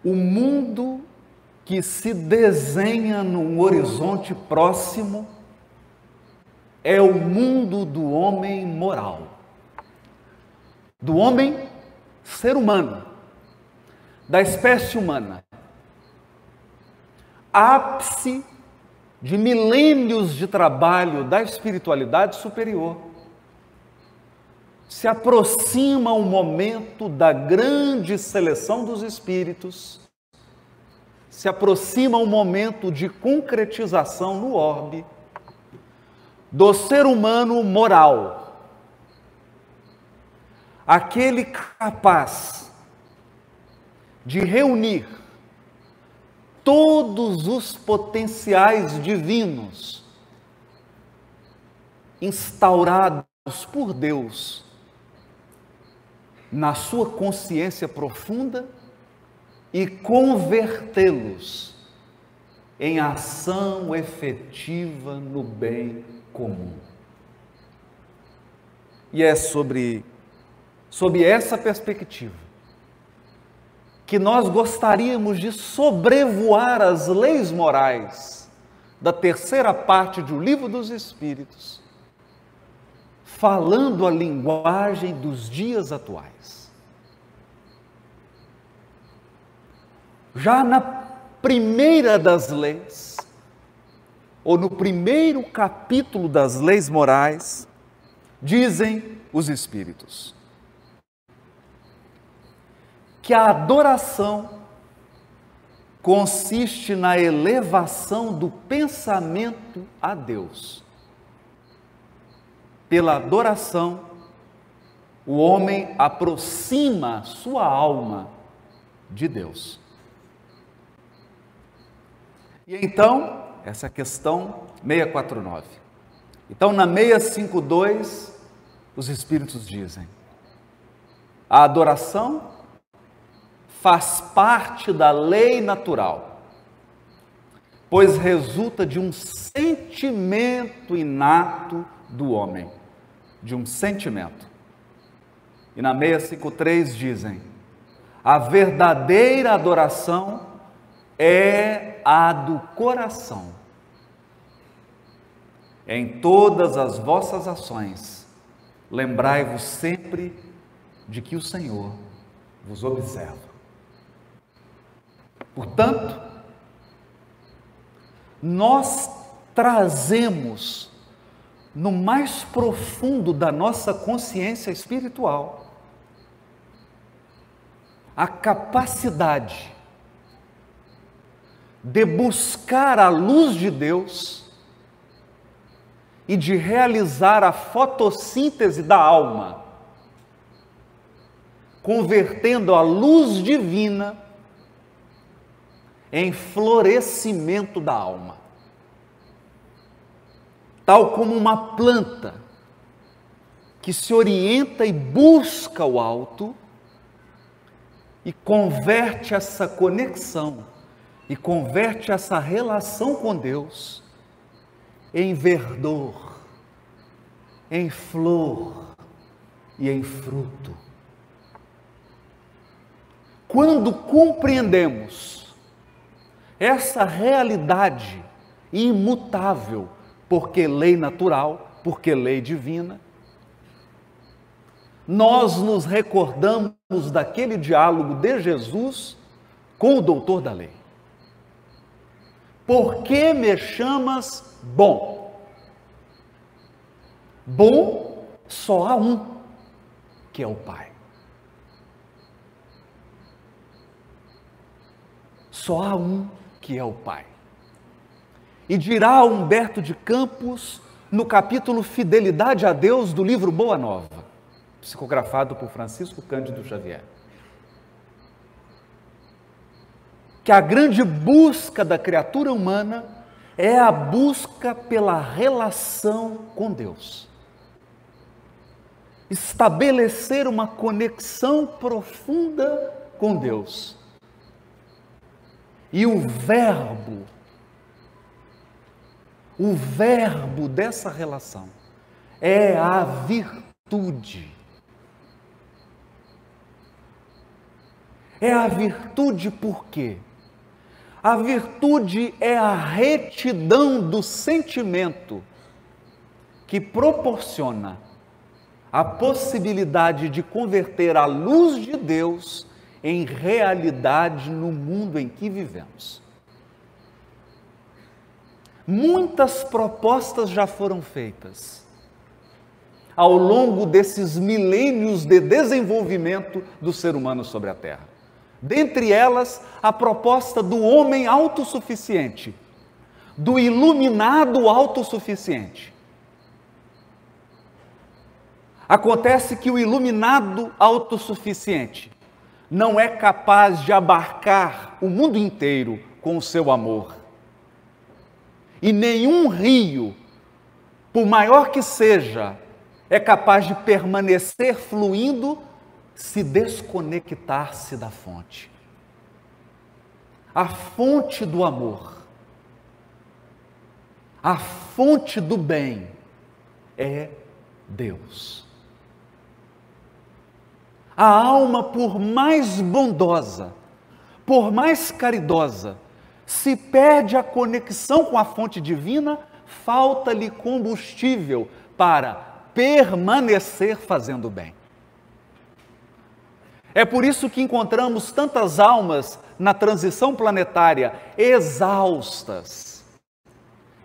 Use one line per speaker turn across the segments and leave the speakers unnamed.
O mundo que se desenha num horizonte próximo é o mundo do homem moral, do homem ser humano, da espécie humana. Ápice de milênios de trabalho da espiritualidade superior. Se aproxima o momento da grande seleção dos espíritos, se aproxima o momento de concretização no orbe do ser humano moral, aquele capaz de reunir todos os potenciais divinos instaurados por Deus na sua consciência profunda e convertê-los em ação efetiva no bem comum. E é sob essa perspectiva que nós gostaríamos de sobrevoar as leis morais da terceira parte do Livro dos Espíritos, falando a linguagem dos dias atuais. Já na primeira das leis, ou no primeiro capítulo das leis morais, dizem os Espíritos que a adoração consiste na elevação do pensamento a Deus. Pela adoração, o homem aproxima sua alma de Deus. E então, essa é a questão 649. Então, na 652, os Espíritos dizem: a adoração faz parte da lei natural, pois resulta de um sentimento inato do homem, de um sentimento. E na 653 dizem: a verdadeira adoração é a do coração. Em todas as vossas ações, lembrai-vos sempre de que o Senhor vos observa. Portanto, nós trazemos no mais profundo da nossa consciência espiritual a capacidade de buscar a luz de Deus e de realizar a fotossíntese da alma, convertendo a luz divina em florescimento da alma. Tal como uma planta que se orienta e busca o alto e converte essa conexão e converte essa relação com Deus em verdor, em flor e em fruto. Quando compreendemos essa realidade imutável, porque lei natural, porque lei divina, nós nos recordamos daquele diálogo de Jesus com o doutor da lei. Por que me chamas bom? Bom só há um, que é o Pai. Só há um, que é o Pai. E dirá Humberto de Campos, no capítulo Fidelidade a Deus, do livro Boa Nova, psicografado por Francisco Cândido Xavier, que a grande busca da criatura humana é a busca pela relação com Deus. Estabelecer uma conexão profunda com Deus. E o verbo dessa relação é a virtude. É a virtude por quê? A virtude é a retidão do sentimento que proporciona a possibilidade de converter a luz de Deus em realidade no mundo em que vivemos. Muitas propostas já foram feitas ao longo desses milênios de desenvolvimento do ser humano sobre a Terra. Dentre elas, a proposta do homem autossuficiente, do iluminado autossuficiente. Acontece que o iluminado autossuficiente não é capaz de abarcar o mundo inteiro com o seu amor. E nenhum rio, por maior que seja, é capaz de permanecer fluindo se desconectar-se da fonte. A fonte do amor, a fonte do bem é Deus. A alma, por mais bondosa, por mais caridosa, se perde a conexão com a fonte divina, falta-lhe combustível para permanecer fazendo bem. É por isso que encontramos tantas almas na transição planetária exaustas,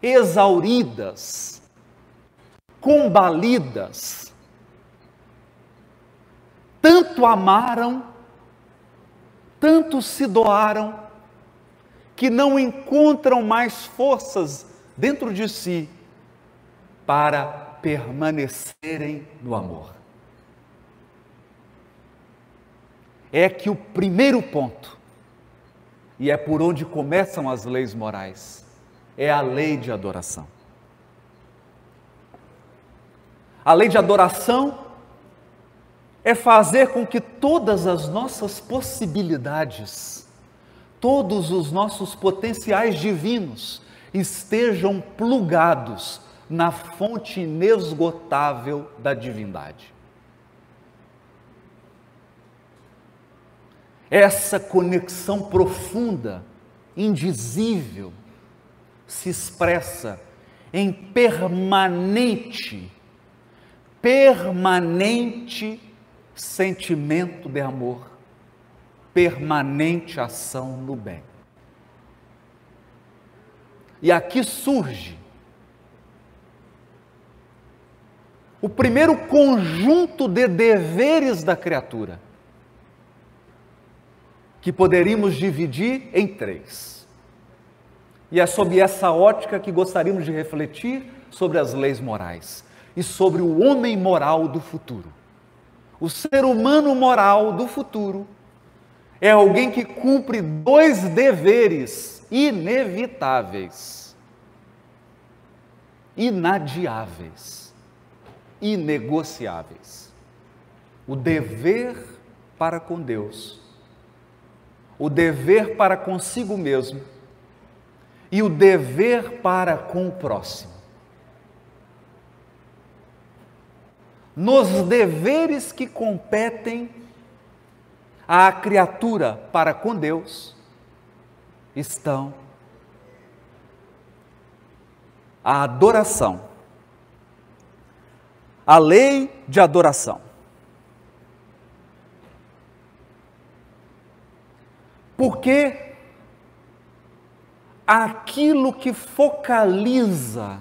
exauridas, combalidas. Tanto amaram, tanto se doaram, que não encontram mais forças dentro de si para permanecerem no amor. É que o primeiro ponto, e é por onde começam as leis morais, é a lei de adoração. A lei de adoração é fazer com que todas as nossas possibilidades, todos os nossos potenciais divinos estejam plugados na fonte inesgotável da divindade. Essa conexão profunda, indizível, se expressa em permanente sentimento de amor, permanente ação no bem. E aqui surge o primeiro conjunto de deveres da criatura, que poderíamos dividir em 3. E é sob essa ótica que gostaríamos de refletir sobre as leis morais e sobre o homem moral do futuro. O ser humano moral do futuro é alguém que cumpre 2 deveres inevitáveis, inadiáveis, inegociáveis. O dever para com Deus, o dever para consigo mesmo e o dever para com o próximo. Nos deveres que competem à criatura para com Deus estão a adoração, a lei de adoração. Porque aquilo que focaliza,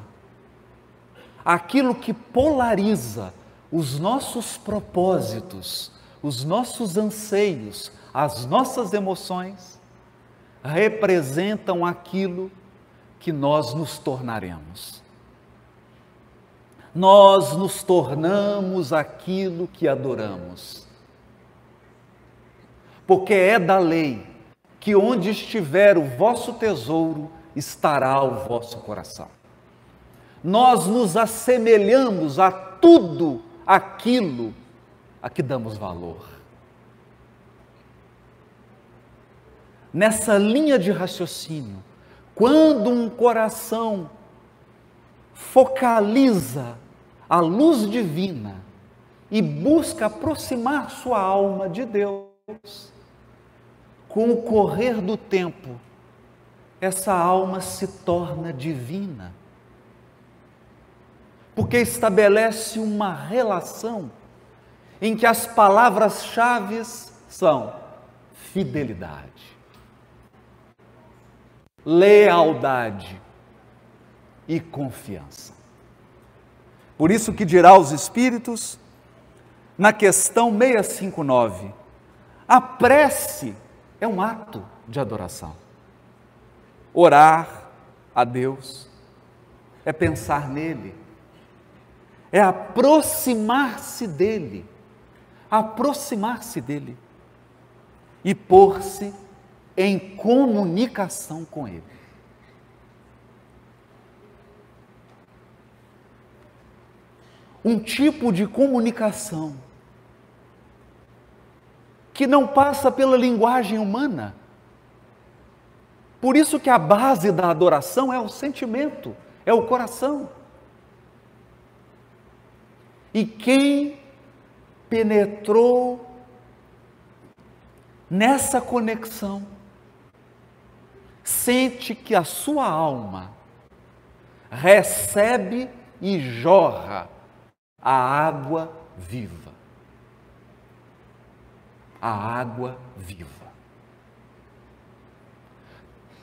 aquilo que polariza os nossos propósitos, os nossos anseios, as nossas emoções, representam aquilo que nós nos tornaremos. Nós nos tornamos aquilo que adoramos. Porque é da lei que onde estiver o vosso tesouro, estará o vosso coração. Nós nos assemelhamos a tudo aquilo a que damos valor. Nessa linha de raciocínio, quando um coração focaliza a luz divina e busca aproximar sua alma de Deus, com o correr do tempo, essa alma se torna divina, porque estabelece uma relação em que as palavras-chave são fidelidade, lealdade e confiança. Por isso que dirá aos Espíritos, na questão 659, a prece é um ato de adoração. Orar a Deus é pensar nele, é aproximar-se dele e pôr-se em comunicação com ele. Um tipo de comunicação que não passa pela linguagem humana. Por isso que a base da adoração é o sentimento, é o coração. E quem penetrou nessa conexão, sente que a sua alma recebe e jorra a água viva. A água viva.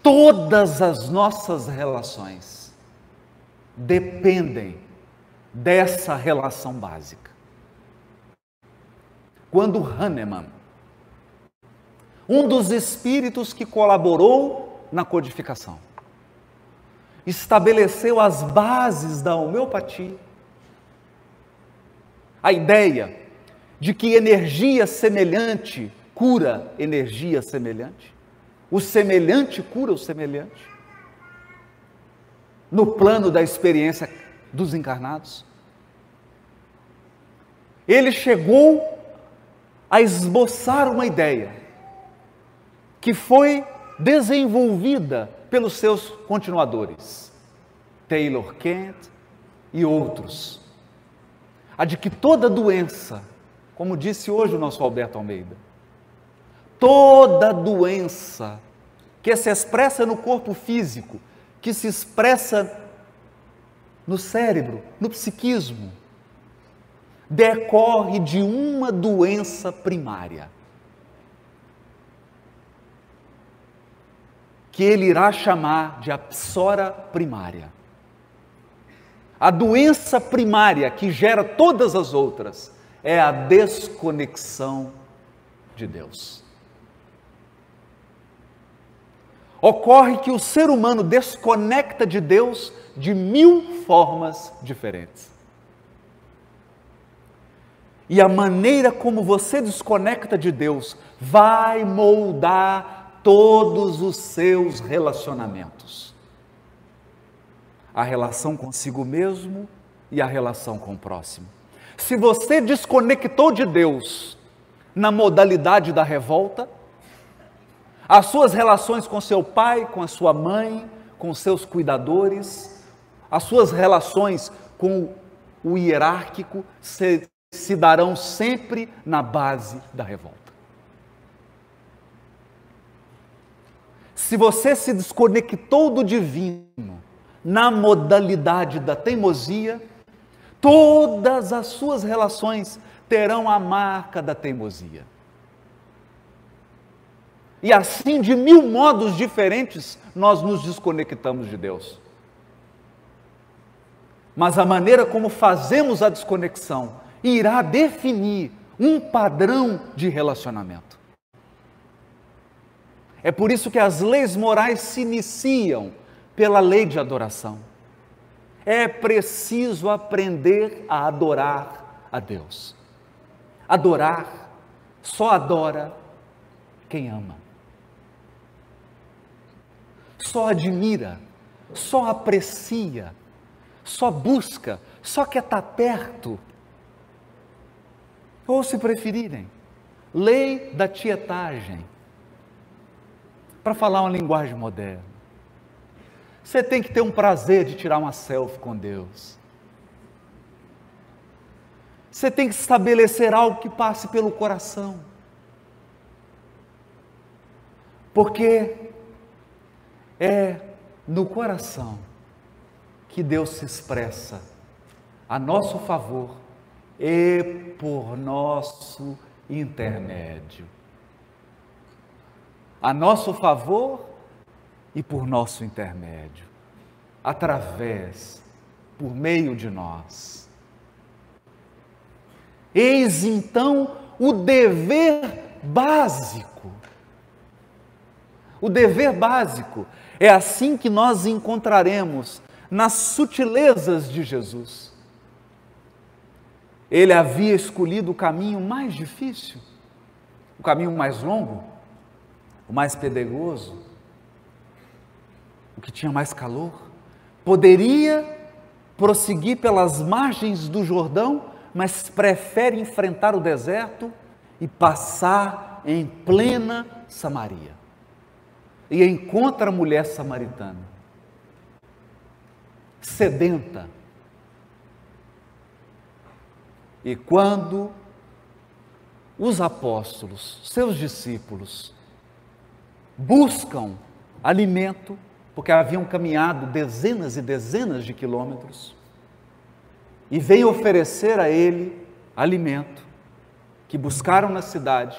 Todas as nossas relações dependem dessa relação básica. Quando Hahnemann, um dos espíritos que colaborou na codificação, estabeleceu as bases da homeopatia, a ideia de que energia semelhante cura energia semelhante, o semelhante cura o semelhante, no plano da experiência dos encarnados. Ele chegou a esboçar uma ideia que foi desenvolvida pelos seus continuadores, Taylor Kent e outros, a de que toda doença, como disse hoje o nosso Alberto Almeida, toda doença que se expressa no corpo físico, que se expressa no cérebro, no psiquismo, decorre de uma doença primária, que ele irá chamar de a psora primária. A doença primária que gera todas as outras é a desconexão de Deus. Ocorre que o ser humano desconecta de Deus de 1000 formas diferentes. E a maneira como você desconecta de Deus vai moldar todos os seus relacionamentos. A relação consigo mesmo e a relação com o próximo. Se você desconectou de Deus na modalidade da revolta, as suas relações com seu pai, com a sua mãe, com seus cuidadores, as suas relações com o hierárquico se darão sempre na base da revolta. Se você se desconectou do divino na modalidade da teimosia, todas as suas relações terão a marca da teimosia. E assim, de 1000 modos diferentes, nós nos desconectamos de Deus. Mas a maneira como fazemos a desconexão irá definir um padrão de relacionamento. É por isso que as leis morais se iniciam pela lei de adoração. É preciso aprender a adorar a Deus. Adorar, só adora quem ama. Só admira, só aprecia, só busca, só quer estar perto. Ou, se preferirem, lei da tietagem. Para falar uma linguagem moderna. Você tem que ter um prazer de tirar uma selfie com Deus. Você tem que estabelecer algo que passe pelo coração. Porque é no coração que Deus se expressa a nosso favor e por nosso intermédio. A nosso favor e por nosso intermédio, através, por meio de nós. Eis então o dever básico. O dever básico é assim que nós encontraremos nas sutilezas de Jesus. Ele havia escolhido o caminho mais difícil, o caminho mais longo, o mais pedregoso, o que tinha mais calor. Poderia prosseguir pelas margens do Jordão, mas prefere enfrentar o deserto e passar em plena Samaria. E encontra a mulher samaritana, sedenta. E quando os apóstolos, seus discípulos, buscam alimento, porque haviam caminhado dezenas e dezenas de quilômetros, e vêm oferecer a ele alimento, que buscaram na cidade,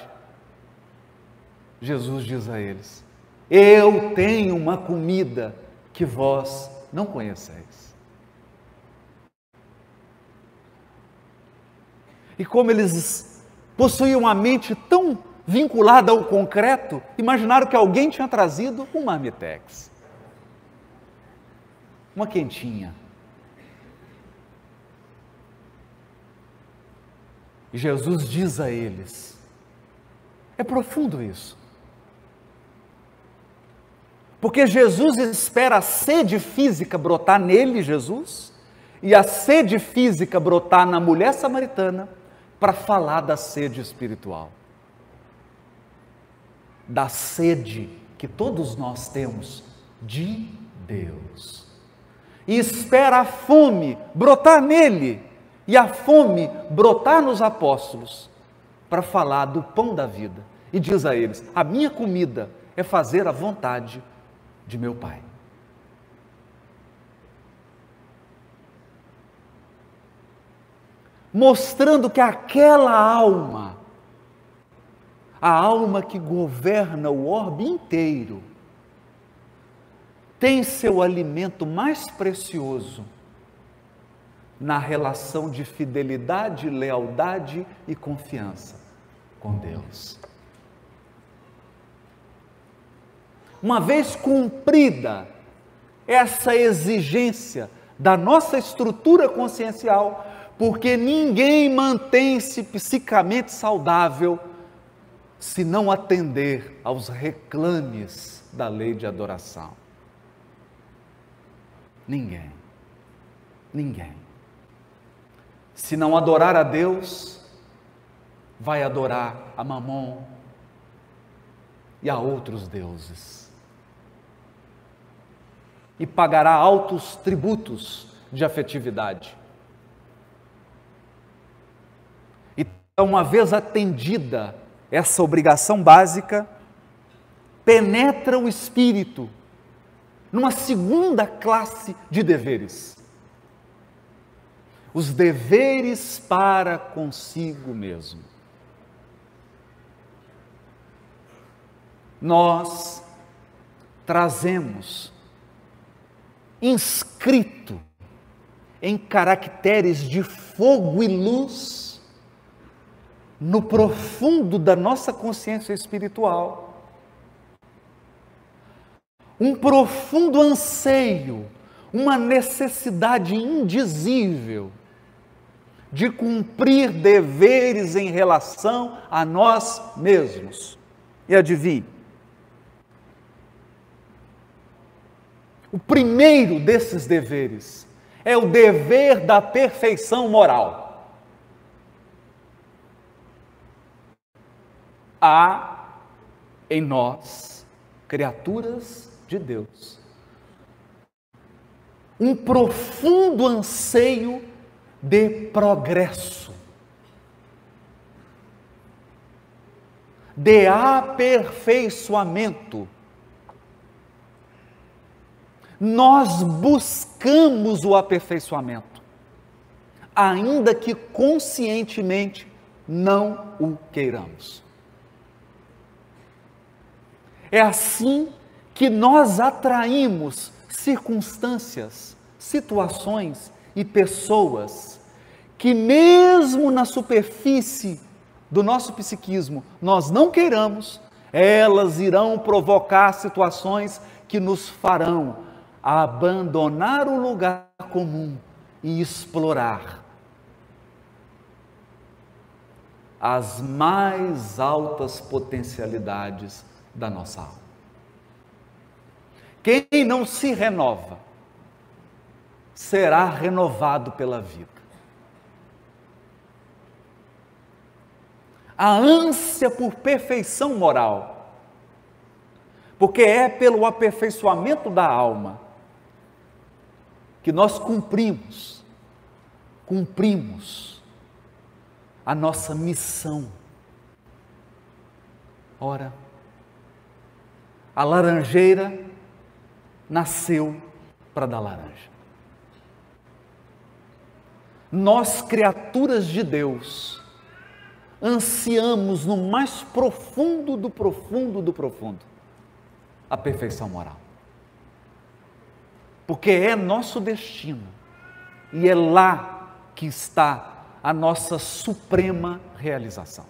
Jesus diz a eles: eu tenho uma comida que vós não conheceis. E como eles possuíam uma mente tão vinculada ao concreto, imaginaram que alguém tinha trazido um marmitex, uma quentinha. E Jesus diz a eles, é profundo isso, porque Jesus espera a sede física brotar nele, Jesus, e a sede física brotar na mulher samaritana, para falar da sede espiritual, da sede que todos nós temos de Deus, e espera a fome brotar nele, e a fome brotar nos apóstolos, para falar do pão da vida, e diz a eles, a minha comida é fazer a vontade de meu Pai. Mostrando que aquela alma, a alma que governa o orbe inteiro, tem seu alimento mais precioso na relação de fidelidade, lealdade e confiança com Deus. Uma vez cumprida essa exigência da nossa estrutura consciencial, porque ninguém mantém-se psicamente saudável se não atender aos reclames da lei de adoração. Ninguém. Se não adorar a Deus, vai adorar a Mamon e a outros deuses. E pagará altos tributos de afetividade. Uma vez atendida essa obrigação básica, penetra o espírito numa segunda classe de deveres. Os deveres para consigo mesmo. Nós trazemos inscrito em caracteres de fogo e luz no profundo da nossa consciência espiritual, um profundo anseio, uma necessidade indizível de cumprir deveres em relação a nós mesmos. E adivinhe, o primeiro desses deveres é o dever da perfeição moral. Há em nós, criaturas de Deus, um profundo anseio de progresso, de aperfeiçoamento. Nós buscamos o aperfeiçoamento, ainda que conscientemente não o queiramos. É assim que nós atraímos circunstâncias, situações e pessoas que, mesmo na superfície do nosso psiquismo, nós não queiramos, elas irão provocar situações que nos farão abandonar o lugar comum e explorar as mais altas potencialidades da nossa alma. Quem não se renova será renovado pela vida. A ânsia por perfeição moral, porque é pelo aperfeiçoamento da alma que nós cumprimos a nossa missão. Ora, a laranjeira nasceu para dar laranja. Nós, criaturas de Deus, ansiamos no mais profundo do profundo do profundo a perfeição moral. Porque é nosso destino e é lá que está a nossa suprema realização.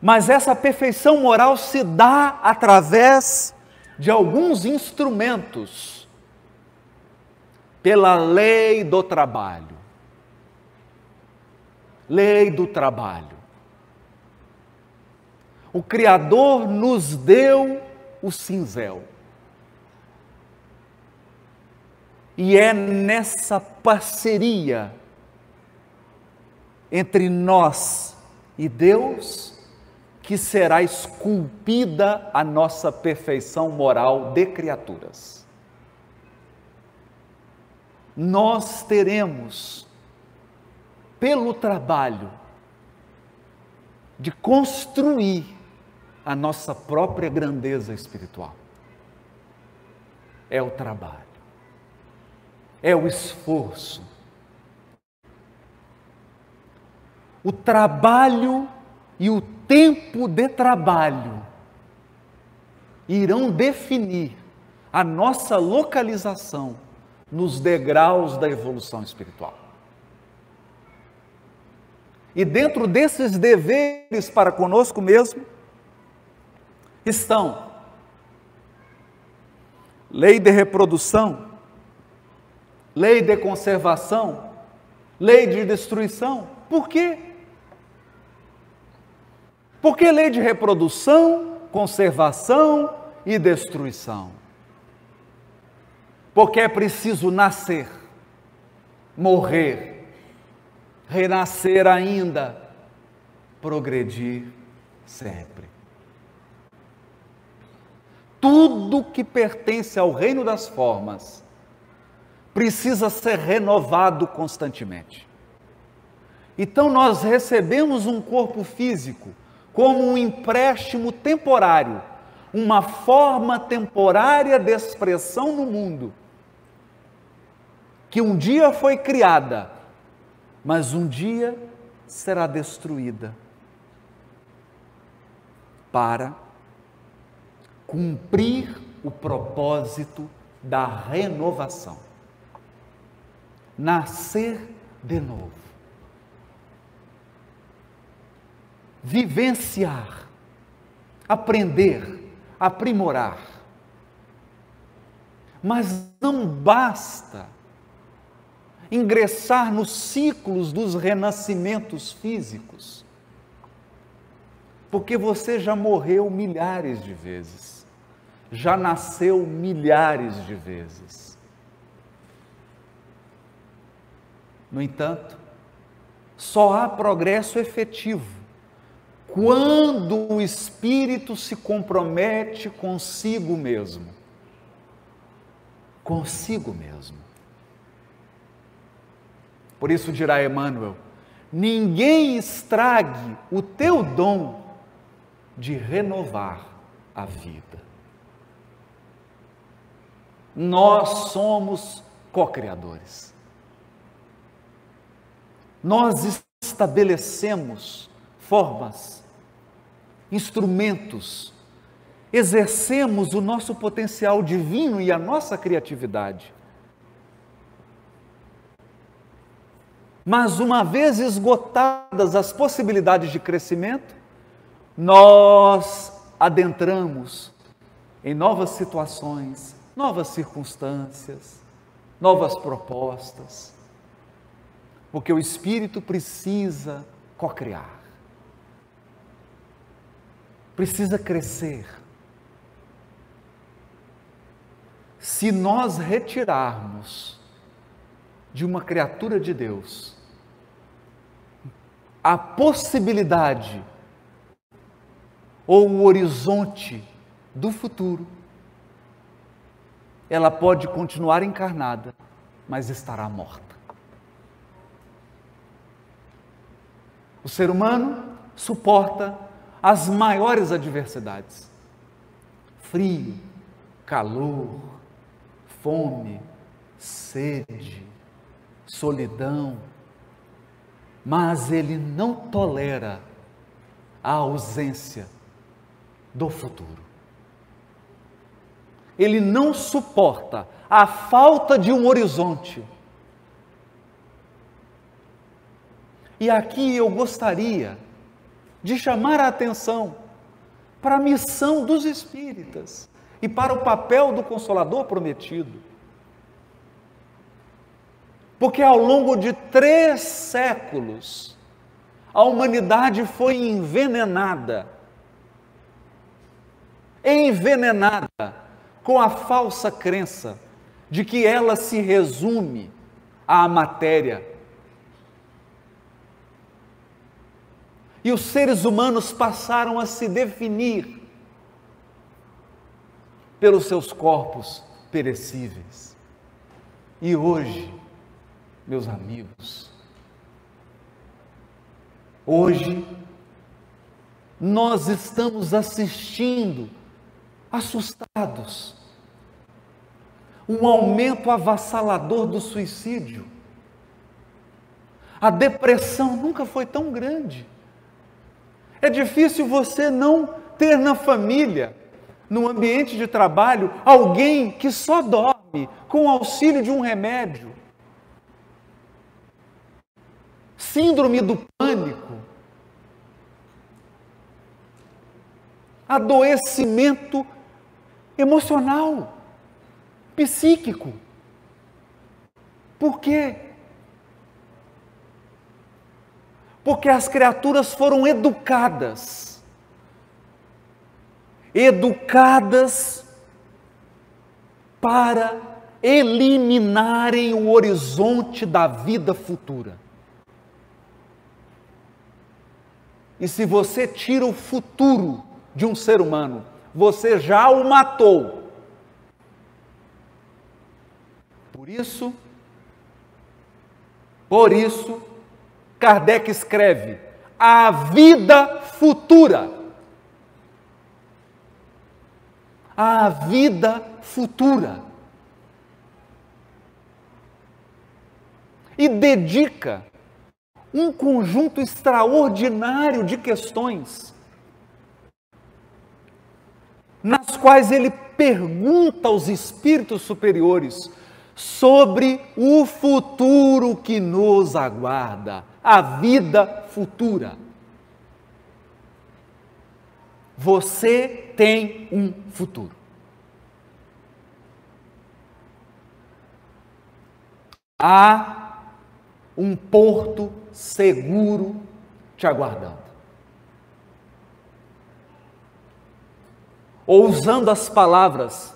Mas essa perfeição moral se dá através de alguns instrumentos, pela lei do trabalho. Lei do trabalho. O Criador nos deu o cinzel. E é nessa parceria entre nós e Deus que será esculpida a nossa perfeição moral de criaturas. Nós teremos, pelo trabalho de construir a nossa própria grandeza espiritual. É o trabalho, é o esforço. O trabalho e o tempo de trabalho irão definir a nossa localização nos degraus da evolução espiritual. E dentro desses deveres para conosco mesmo, estão lei de reprodução, lei de conservação, lei de destruição. Por quê? Por que lei de reprodução, conservação e destruição? Porque é preciso nascer, morrer, renascer ainda, progredir sempre. Tudo que pertence ao reino das formas precisa ser renovado constantemente. Então nós recebemos um corpo físico como um empréstimo temporário, uma forma temporária de expressão no mundo, que um dia foi criada, mas um dia será destruída, para cumprir o propósito da renovação. Nascer de novo. Vivenciar, aprender, aprimorar. Mas não basta ingressar nos ciclos dos renascimentos físicos, porque você já morreu milhares de vezes, já nasceu milhares de vezes. No entanto, só há progresso efetivo quando o espírito se compromete consigo mesmo. Consigo mesmo. Por isso dirá Emmanuel: ninguém estrague o teu dom de renovar a vida. Nós somos co-criadores. Nós estabelecemos formas, instrumentos, exercemos o nosso potencial divino e a nossa criatividade. Mas uma vez esgotadas as possibilidades de crescimento, nós adentramos em novas situações, novas circunstâncias, novas propostas, porque o espírito precisa co-criar, precisa crescer. Se nós retirarmos de uma criatura de Deus a possibilidade ou o horizonte do futuro, ela pode continuar encarnada, mas estará morta. O ser humano suporta as maiores adversidades: frio, calor, fome, sede, solidão, mas ele não tolera a ausência do futuro. Ele não suporta a falta de um horizonte. E aqui eu gostaria de chamar a atenção para a missão dos espíritas e para o papel do Consolador prometido. Porque ao longo de 3 séculos, a humanidade foi envenenada com a falsa crença de que ela se resume à matéria. E os seres humanos passaram a se definir pelos seus corpos perecíveis. E hoje, meus amigos, hoje nós estamos assistindo, assustados, um aumento avassalador do suicídio. A depressão nunca foi tão grande. É difícil você não ter na família, no ambiente de trabalho, alguém que só dorme com o auxílio de um remédio. Síndrome do pânico, adoecimento emocional, psíquico. Por quê? Porque as criaturas foram educadas para eliminarem o horizonte da vida futura. E se você tira o futuro de um ser humano, você já o matou. Por isso, Kardec escreve: a vida futura. A vida futura. E dedica um conjunto extraordinário de questões, nas quais ele pergunta aos espíritos superiores sobre o futuro que nos aguarda, a vida futura. Você tem um futuro. Há um porto seguro te aguardando. Ou usando as palavras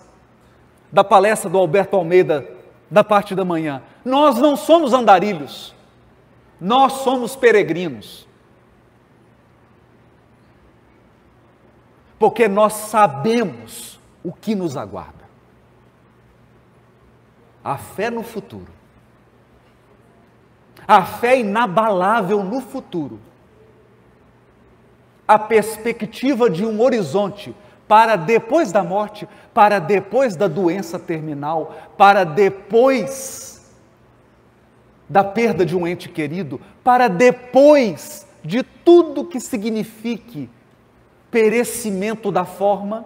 da palestra do Alberto Almeida, da parte da manhã, nós não somos andarilhos, nós somos peregrinos. Porque nós sabemos o que nos aguarda. A fé no futuro. A fé inabalável no futuro a perspectiva de um horizonte para depois da morte, para depois da doença terminal, para depois da perda de um ente querido, para depois de tudo que signifique perecimento da forma,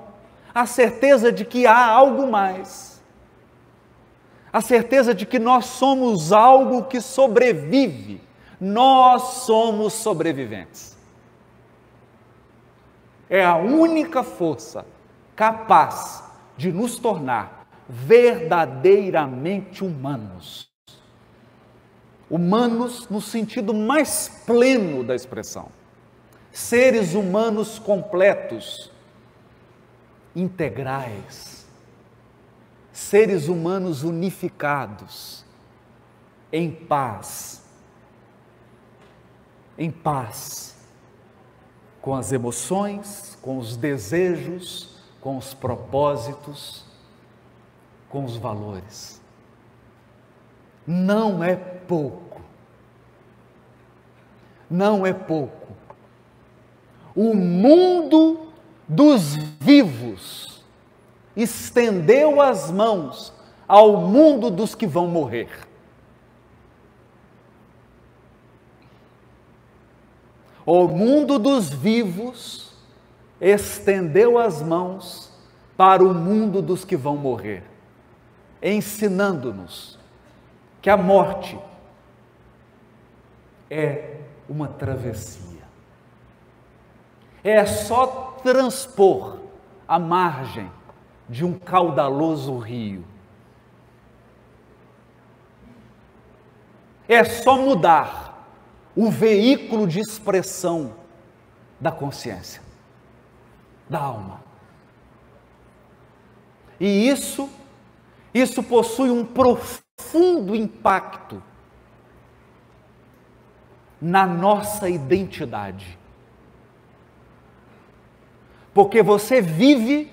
a certeza de que há algo mais, a certeza de que nós somos algo que sobrevive, nós somos sobreviventes. É a única força capaz de nos tornar verdadeiramente humanos. Humanos no sentido mais pleno da expressão. Seres humanos completos, integrais. Seres humanos unificados, em paz. Em paz. Com as emoções, com os desejos, com os propósitos, com os valores. Não é pouco. Não é pouco. O mundo dos vivos estendeu as mãos ao mundo dos que vão morrer. O mundo dos vivos estendeu as mãos para o mundo dos que vão morrer, ensinando-nos que a morte é uma travessia. É só transpor a margem de um caudaloso rio. É só mudar o veículo de expressão da consciência, da alma. E isso possui um profundo impacto na nossa identidade. Porque você vive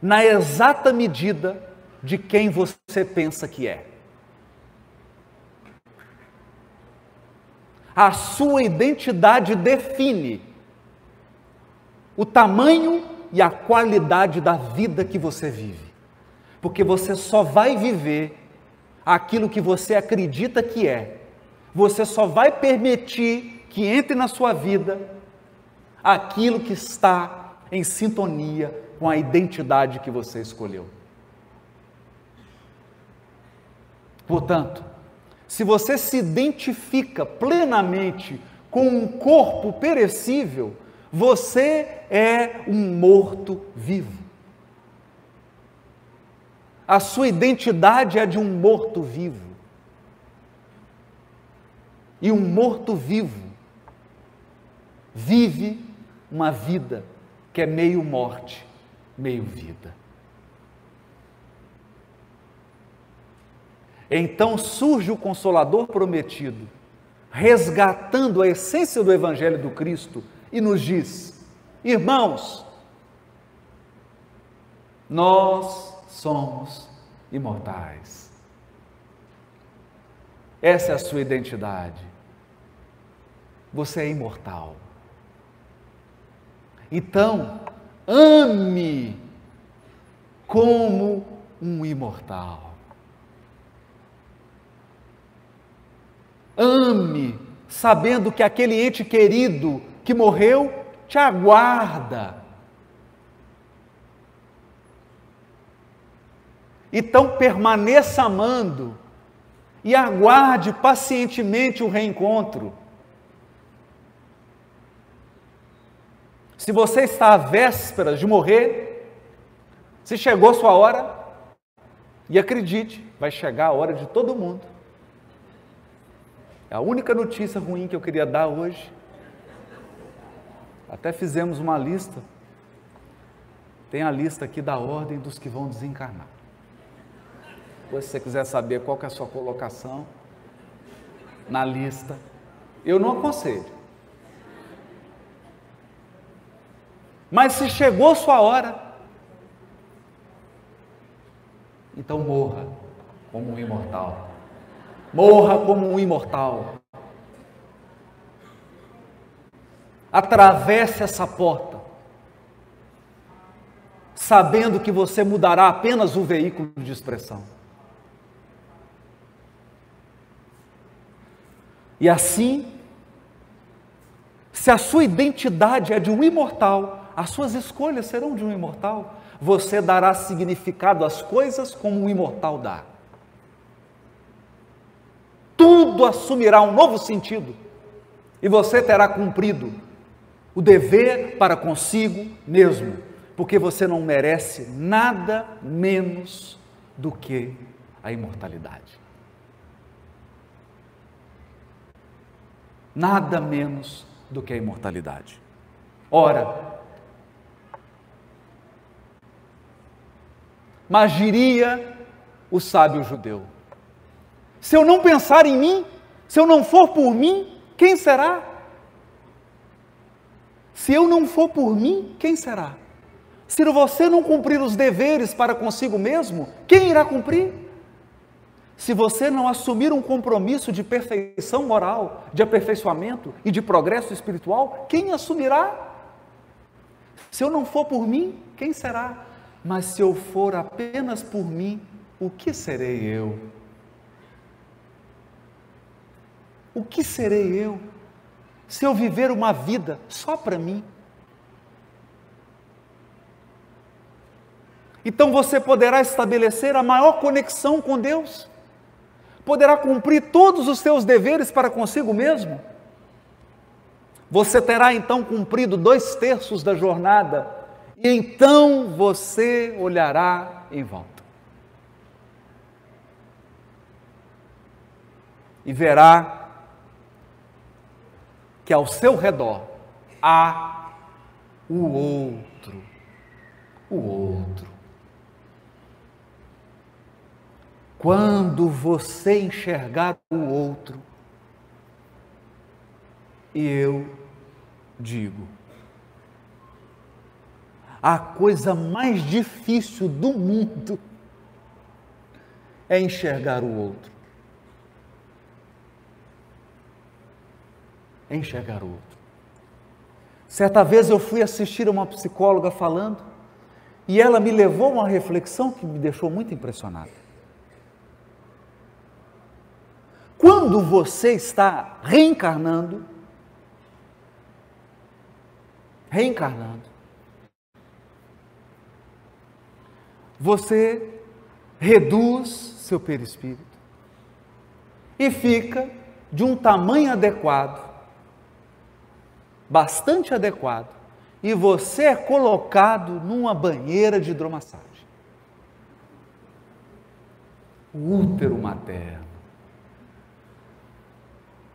na exata medida de quem você pensa que é. A sua identidade define o tamanho e a qualidade da vida que você vive. Porque você só vai viver aquilo que você acredita que é. Você só vai permitir que entre na sua vida aquilo que está em sintonia com a identidade que você escolheu. Portanto, se você se identifica plenamente com um corpo perecível, você é um morto-vivo. A sua identidade é de um morto-vivo. E um morto-vivo vive uma vida que é meio morte, meio vida. Então surge o Consolador prometido, resgatando a essência do Evangelho do Cristo e nos diz: irmãos, nós somos imortais. Essa é a sua identidade. Você é imortal. Então, ame como um imortal. Ame, sabendo que aquele ente querido que morreu te aguarda. Então permaneça amando e aguarde pacientemente o reencontro. Se você está à véspera de morrer, se chegou sua hora, e acredite, vai chegar a hora de todo mundo. É a única notícia ruim que eu queria dar hoje. Até fizemos uma lista. Tem a lista aqui da ordem dos que vão desencarnar. Depois, se você quiser saber qual que é a sua colocação na lista, eu não aconselho. Mas se chegou sua hora, então morra como um imortal. Morra como um imortal. atravesse essa porta, sabendo que você mudará apenas o veículo de expressão. E assim, se a sua identidade é de um imortal, as suas escolhas serão de um imortal. Você dará significado às coisas como um imortal dá. Tudo assumirá um novo sentido e você terá cumprido o dever para consigo mesmo, porque você não merece nada menos do que a imortalidade. Nada menos do que a imortalidade. Ora, mas diria o sábio judeu: se eu não pensar em mim, se eu não for por mim, quem será? Se eu não for por mim, quem será? Se você não cumprir os deveres para consigo mesmo, quem irá cumprir? Se você não assumir um compromisso de perfeição moral, de aperfeiçoamento e de progresso espiritual, quem assumirá? Se eu não for por mim, quem será? Mas se eu for apenas por mim, o que serei eu? O que serei eu se eu viver uma vida só para mim? Então você poderá estabelecer a maior conexão com Deus, poderá cumprir todos os seus deveres para consigo mesmo. Você terá então cumprido 2/3 da jornada, e então você olhará em volta e verá que ao seu redor há o outro. Quando você enxergar o outro, e eu digo, a coisa mais difícil do mundo é enxergar o outro. É enxergar o outro. Certa vez eu fui assistir a uma psicóloga falando, e ela me levou a uma reflexão que me deixou muito impressionado. Quando você está reencarnando, você reduz seu perispírito e fica de um tamanho adequado, bastante adequado, e você é colocado numa banheira de hidromassagem. O útero materno,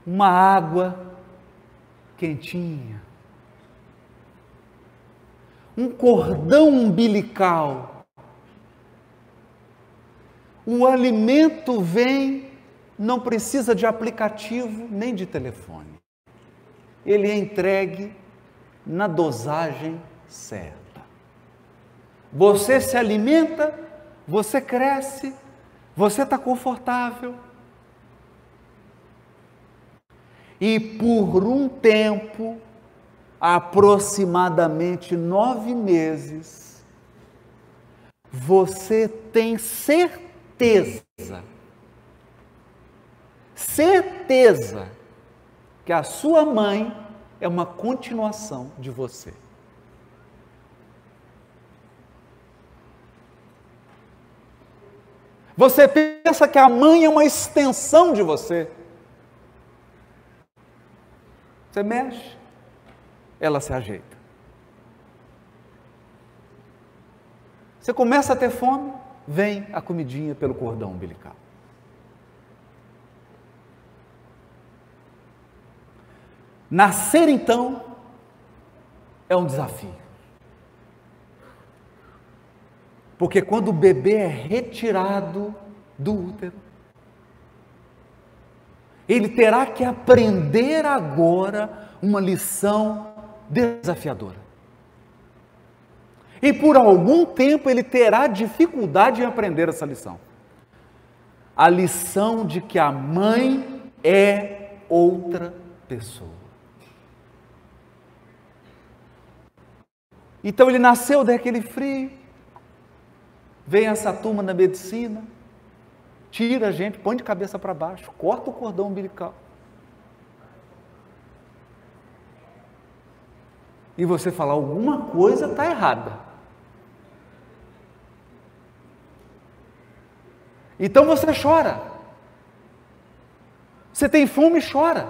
uma água quentinha, um cordão umbilical, o alimento vem, não precisa de aplicativo nem de telefone. Ele é entregue na dosagem certa. Você se alimenta, você cresce, você está confortável. E por um tempo, aproximadamente 9 meses, você tem certeza que a sua mãe é uma continuação de você. Você pensa que a mãe é uma extensão de você. Você mexe, ela se ajeita. Você começa a ter fome, vem a comidinha pelo cordão umbilical. Nascer, então, é um desafio. Porque quando o bebê é retirado do útero, ele terá que aprender agora uma lição desafiadora. E por algum tempo ele terá dificuldade em aprender essa lição. A lição de que a mãe é outra pessoa. Então ele nasceu daquele frio, vem essa turma da medicina, tira a gente, põe de cabeça para baixo, corta o cordão umbilical. E você fala, alguma coisa está errada. Então você chora. Você tem fome e chora.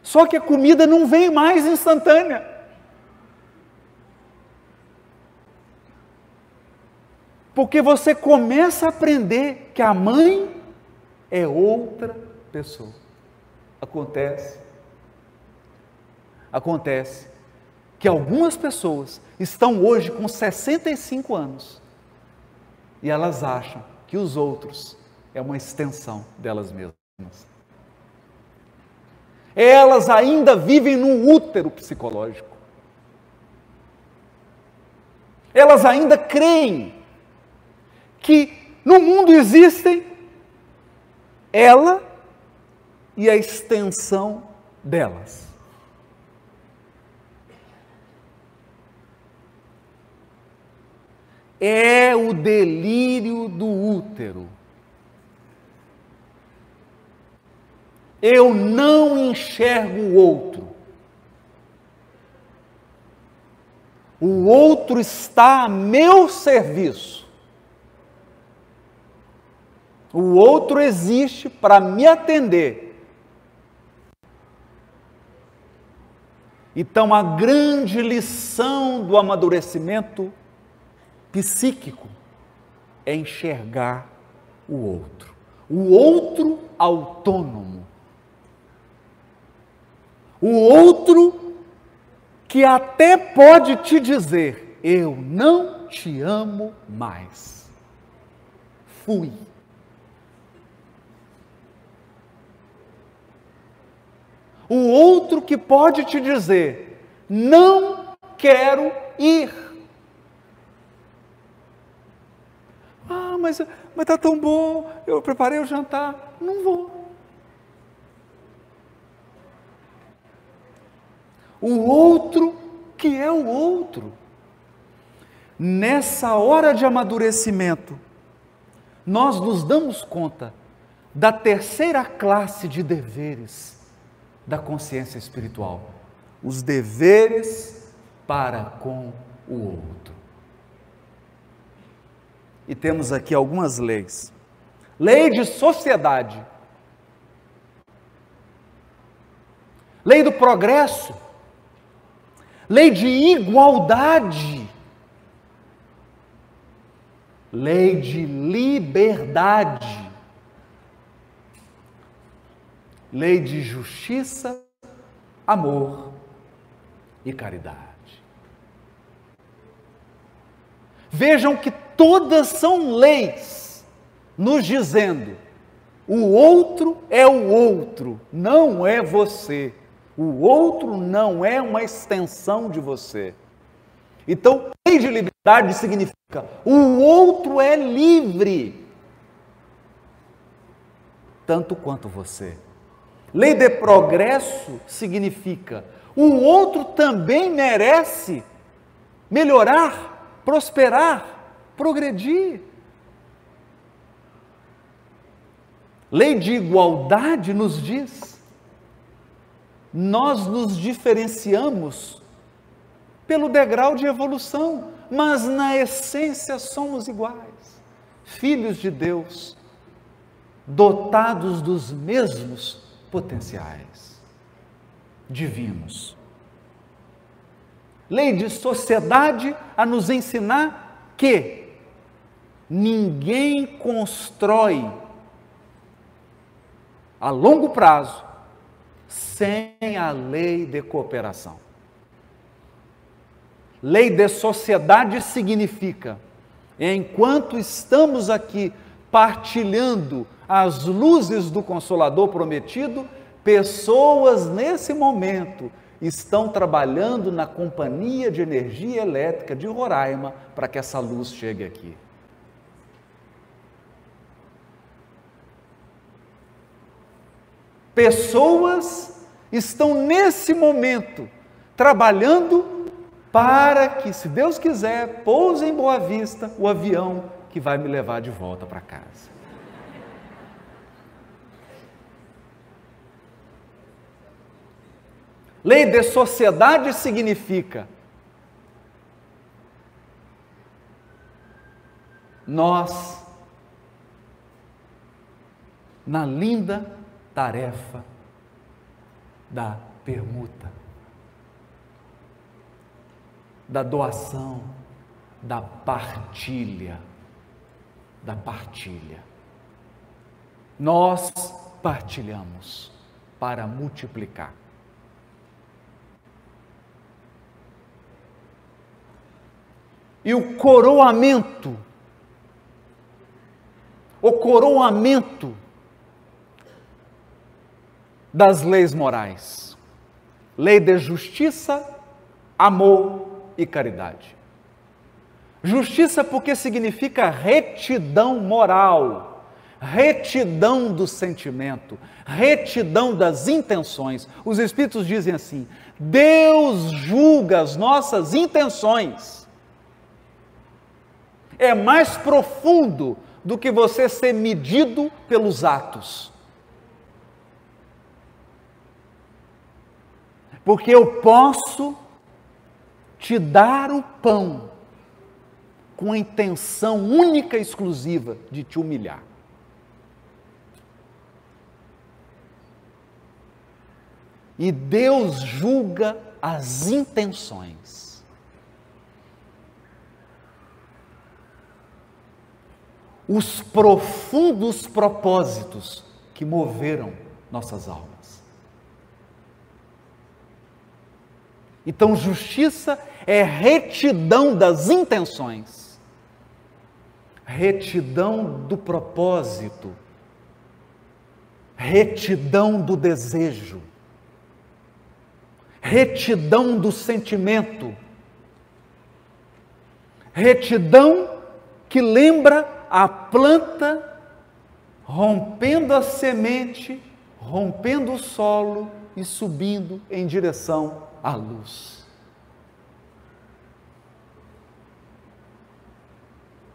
Só que a comida não vem mais instantânea. Porque você começa a aprender que a mãe é outra pessoa. Acontece que algumas pessoas estão hoje com 65 anos e elas acham que os outros é uma extensão delas mesmas. Elas ainda vivem num útero psicológico. Elas ainda creem que no mundo existem ela e a extensão delas. É o delírio do útero. Eu não enxergo o outro. O outro está a meu serviço. O outro existe para me atender. Então, a grande lição do amadurecimento psíquico é enxergar o outro autônomo, o outro que até pode te dizer, eu não te amo mais, fui. O outro que pode te dizer, não quero ir. Mas está tão bom, eu preparei o jantar, não vou. O outro que é o outro. Nessa hora de amadurecimento, nós nos damos conta da terceira classe de deveres da consciência espiritual. Os deveres para com o outro. E temos aqui algumas leis. Lei de sociedade. Lei do progresso. Lei de igualdade. Lei de liberdade. Lei de justiça, amor e caridade. Vejam que todas são leis, nos dizendo, o outro é o outro, não é você. O outro não é uma extensão de você. Então, lei de liberdade significa, o outro é livre, tanto quanto você. Lei de progresso significa, o outro também merece melhorar, prosperar, progredir. Lei de igualdade nos diz, nós nos diferenciamos pelo degrau de evolução, mas na essência somos iguais, filhos de Deus, dotados dos mesmos potenciais divinos. Lei de sociedade a nos ensinar que ninguém constrói a longo prazo sem a lei de cooperação. Lei de sociedade significa, enquanto estamos aqui partilhando as luzes do Consolador prometido, pessoas nesse momento estão trabalhando na Companhia de Energia Elétrica de Roraima para que essa luz chegue aqui. Pessoas estão nesse momento trabalhando para que, se Deus quiser, pouse em Boa Vista o avião que vai me levar de volta para casa. Lei de sociedade significa nós, na linda tarefa da permuta, da doação, da partilha, Nós partilhamos para multiplicar. E o coroamento das leis morais. Lei de justiça, amor e caridade. Justiça porque significa retidão moral, retidão do sentimento, retidão das intenções. Os Espíritos dizem assim: Deus julga as nossas intenções. É mais profundo do que você ser medido pelos atos. Porque eu posso te dar o pão com a intenção única e exclusiva de te humilhar. E Deus julga as intenções. Os profundos propósitos que moveram nossas almas. Então, justiça é retidão das intenções, retidão do propósito, retidão do desejo, retidão do sentimento, retidão que lembra a planta rompendo a semente, rompendo o solo e subindo em direção à luz.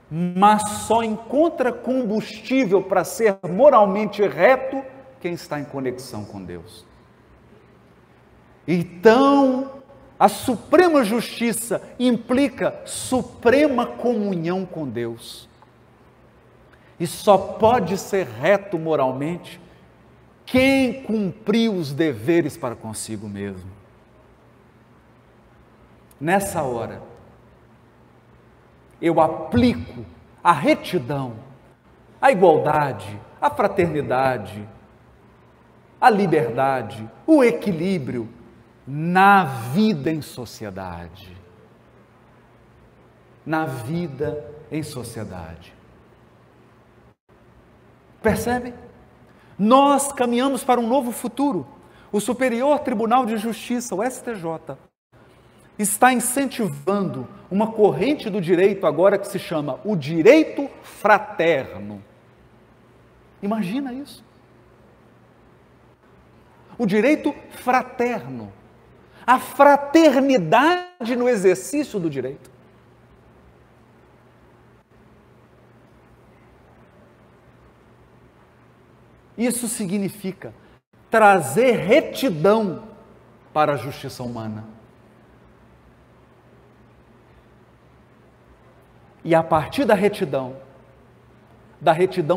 Mas só encontra combustível para ser moralmente reto quem está em conexão com Deus. Então, a suprema justiça implica suprema comunhão com Deus. E só pode ser reto moralmente quem cumpriu os deveres para consigo mesmo. Nessa hora, eu aplico a retidão, a igualdade, a fraternidade, a liberdade, o equilíbrio na vida em sociedade. Na vida em sociedade. Percebe? Nós caminhamos para um novo futuro. O Superior Tribunal de Justiça, o STJ, está incentivando uma corrente do direito agora que se chama o direito fraterno. Imagina isso. O direito fraterno. A fraternidade no exercício do direito. Isso significa trazer retidão para a justiça humana. E a partir da retidão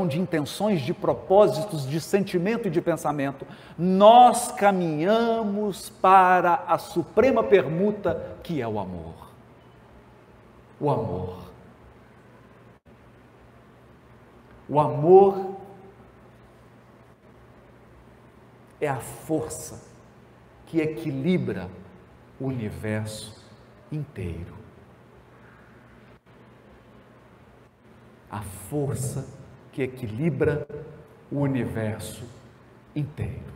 de intenções, de propósitos, de sentimento e de pensamento, nós caminhamos para a suprema permuta que é o amor. O amor. O amor é a força que equilibra o universo inteiro. A força que equilibra o universo inteiro.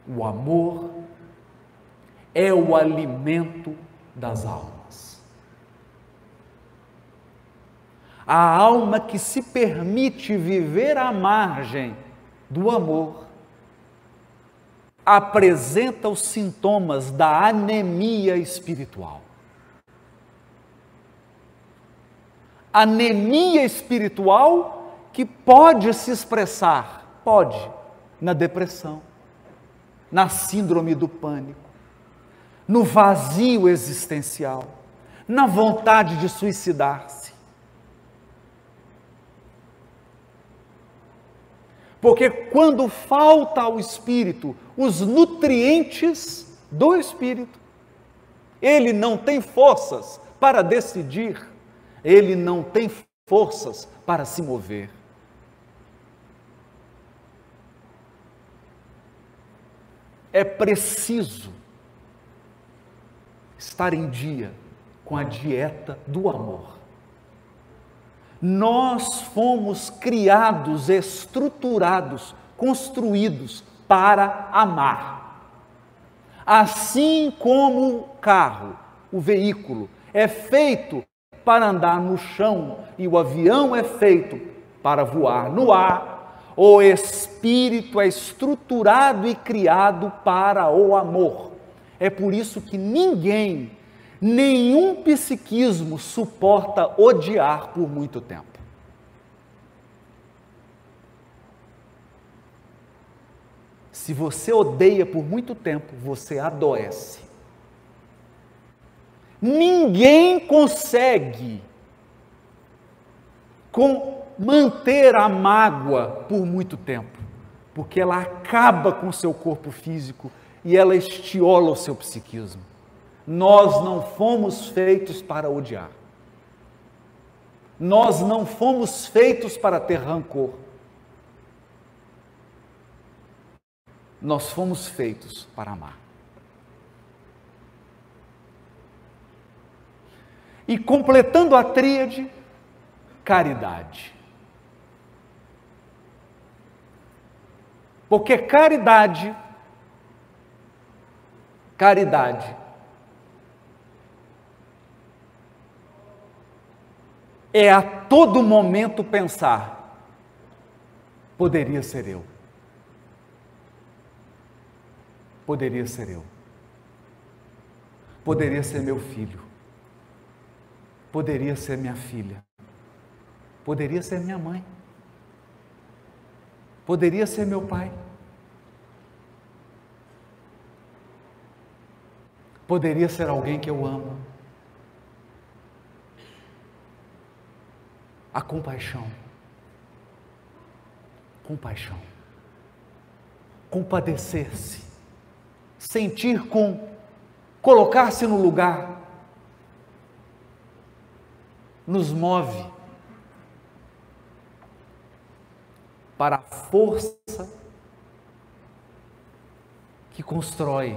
O amor é o alimento das almas. A alma que se permite viver à margem do amor apresenta os sintomas da anemia espiritual. Anemia espiritual que pode se expressar, na depressão, na síndrome do pânico, no vazio existencial, na vontade de suicidar-se. Porque quando falta ao espírito os nutrientes do espírito, ele não tem forças para decidir, ele não tem forças para se mover. É preciso estar em dia com a dieta do amor. Nós fomos criados, estruturados, construídos para amar. Assim como o carro, o veículo, é feito para andar no chão e o avião é feito para voar no ar, o espírito é estruturado e criado para o amor. É por isso que nenhum psiquismo suporta odiar por muito tempo. Se você odeia por muito tempo, você adoece. Ninguém consegue manter a mágoa por muito tempo, porque ela acaba com o seu corpo físico e ela estiola o seu psiquismo. Nós não fomos feitos para odiar. Nós não fomos feitos para ter rancor. Nós fomos feitos para amar. E completando a tríade, caridade. Porque caridade é a todo momento pensar, poderia ser eu. Poderia ser eu. Poderia ser meu filho. Poderia ser minha filha. Poderia ser minha mãe. Poderia ser meu pai. Poderia ser alguém que eu amo. A compaixão. Compaixão. Compadecer-se. Sentir colocar-se no lugar, nos move para a força que constrói,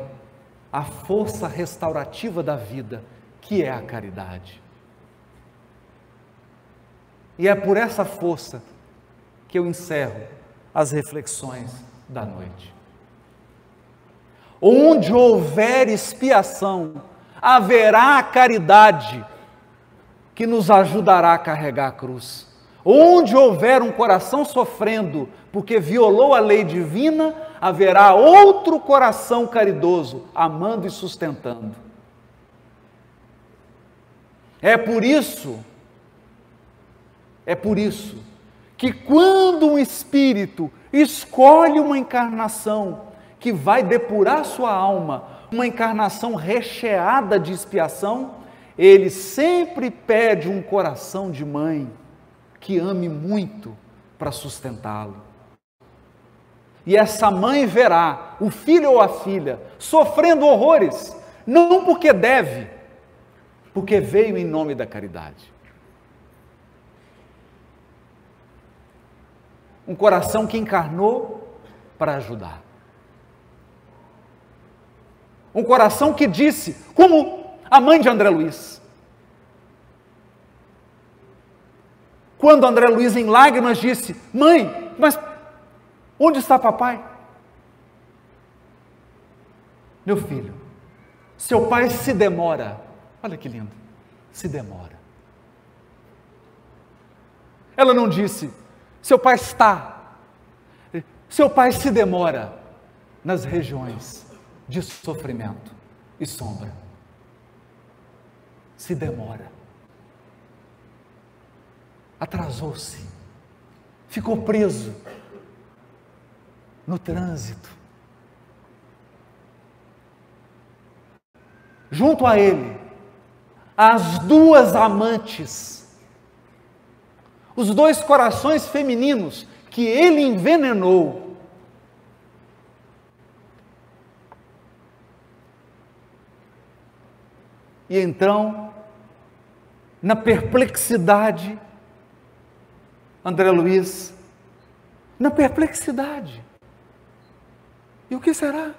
a força restaurativa da vida, que é a caridade. E é por essa força que eu encerro as reflexões da noite. Onde houver expiação, haverá a caridade que nos ajudará a carregar a cruz. Onde houver um coração sofrendo porque violou a lei divina, haverá outro coração caridoso, amando e sustentando. É por isso que quando um espírito escolhe uma encarnação que vai depurar sua alma, uma encarnação recheada de expiação, ele sempre pede um coração de mãe que ame muito para sustentá-lo. E essa mãe verá o filho ou a filha sofrendo horrores, não porque deve, porque veio em nome da caridade. Um coração que encarnou para ajudar. Um coração que disse, como a mãe de André Luiz. Quando André Luiz, em lágrimas, disse, mãe, mas onde está papai? Meu filho, seu pai se demora. Olha que lindo, se demora. Ela não disse, seu pai está. Seu pai se demora. nas regiões de sofrimento e sombra. Se demora, atrasou-se, ficou preso no trânsito. Junto a ele, as duas amantes, os dois corações femininos que ele envenenou. E então, na perplexidade, André Luiz, na perplexidade, e o que será?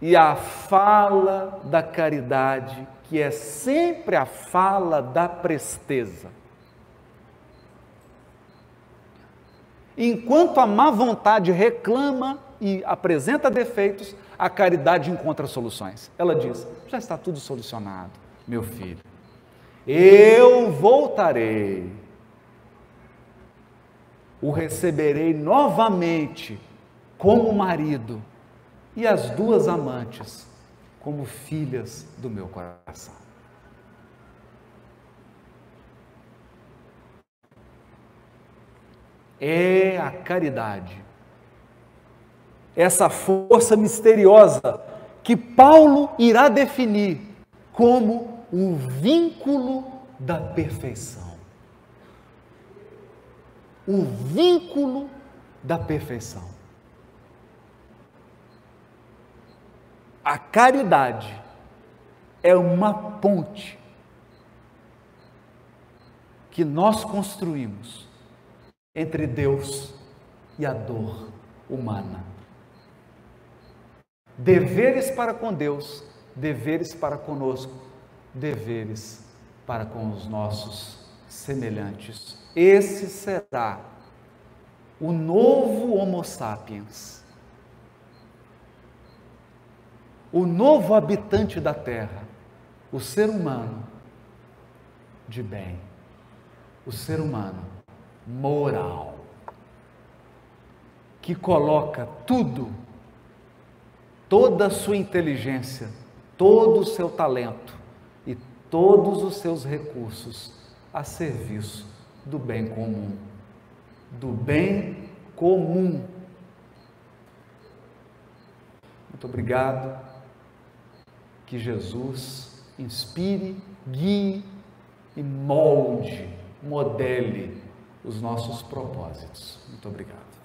E a fala da caridade, que é sempre a fala da presteza. Enquanto a má vontade reclama e apresenta defeitos, a caridade encontra soluções. Ela diz: já está tudo solucionado, meu filho. Eu voltarei, o receberei novamente como marido, e as duas amantes como filhas do meu coração. É a caridade, essa força misteriosa que Paulo irá definir como o vínculo da perfeição. O vínculo da perfeição. A caridade é uma ponte que nós construímos entre Deus e a dor humana. Deveres para com Deus, deveres para conosco, deveres para com os nossos semelhantes. Esse será o novo Homo sapiens, o novo habitante da terra, o ser humano de bem, o ser humano moral, que coloca tudo, toda a sua inteligência, todo o seu talento e todos os seus recursos a serviço do bem comum. Do bem comum. Muito obrigado. Que Jesus inspire, guie e molde, modele os nossos propósitos. Muito obrigado.